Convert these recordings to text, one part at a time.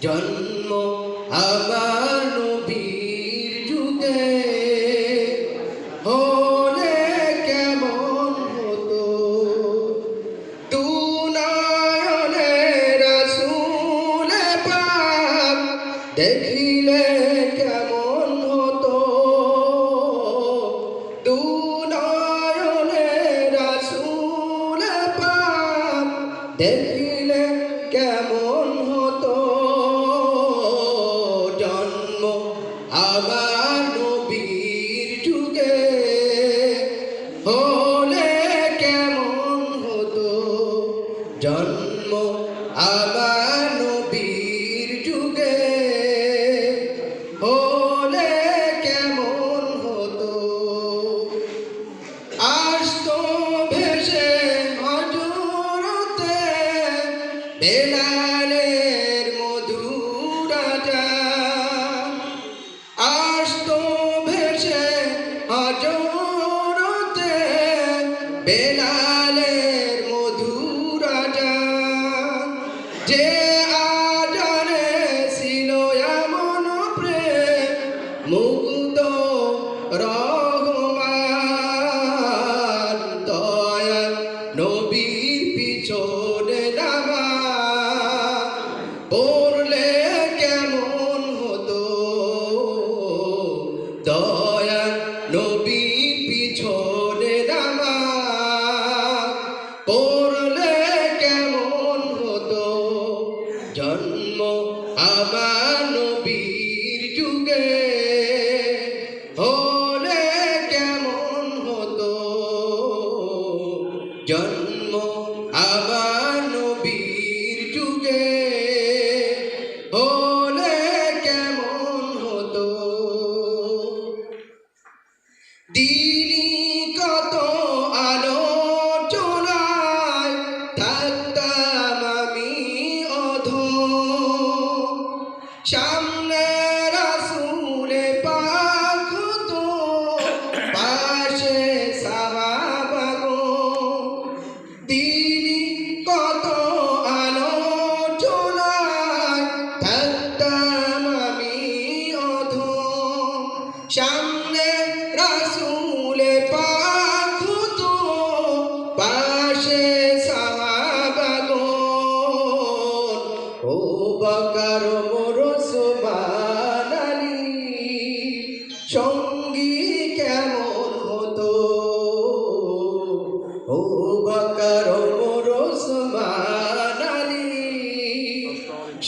জন্ম আমার নবীর যুগে হলে কেমন হতো, দু নয়নে রাসূল পাক দেখিলে কেমন হতো, দু নয়নে রাসূল পাক দেখিলে কেমন হতো, জন্ম আমার নবীর যুগে হলে কেমন হতো, জন্ম আমার নবীর যুগে হলে কেমন হতো। আসতো ভেসে হযরতে বেলালের মধুর আযান, আসতো ভেসে হযরতে বেলালের মধুর আযান, যে আযানে ছিল এমন প্রেম মুগ্ধ রহমান, দয়াল নবীর পিছনে নামাজ পড়লে কেমন হতো, দয়াল নবীর পিছনে নামাজ পড়লে কেমন হতো, জন্ম আমার নবীর যুগে হলে কেমন হতো, জন্ম আমার নবীর যুগে হলে কেমন হতো। দিনই কত আলোচনায় থাকতাম আমি অধম, সামনে রাসূল পাক হতো, পাশে সাহাবাগণ, দিনই কত আলোচনায় থাকতাম আমি অধম, সামনে রাসূল পাক হতো, পাশে সাহাবাগণ, ও বকর ওমর ওসমান আলী সঙ্গী কেমন হতো, ও বকর ওমর ওসমান আলী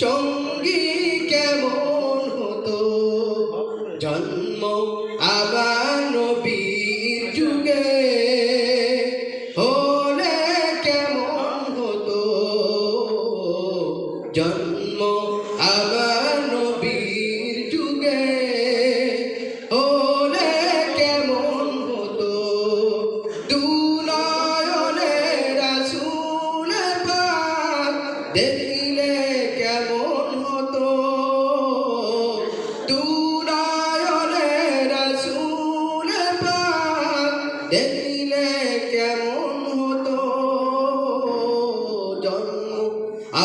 সঙ্গী কেমন হতো, জন্ম আমার নবীর যুগে হলে কেমন হতো, জন্ম আমার নবীর যুগে হলে কেমন হতো, দু নয়নে রাসূল পাক দেখিলে কেমন হতো, দু নয়নে রাসূল পাক দেখিলে কেমন হতো, জন্ম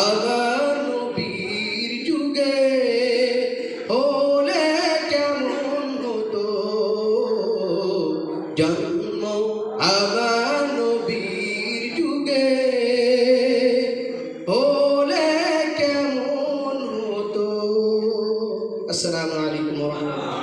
আমার নবীর যুগে হলে কেমন হতো, জন্ম আমার নবীর যুগে হলে কেমন হতো। আসসালামু আলাইকুম ওয়া রাহমাতুল্লাহ।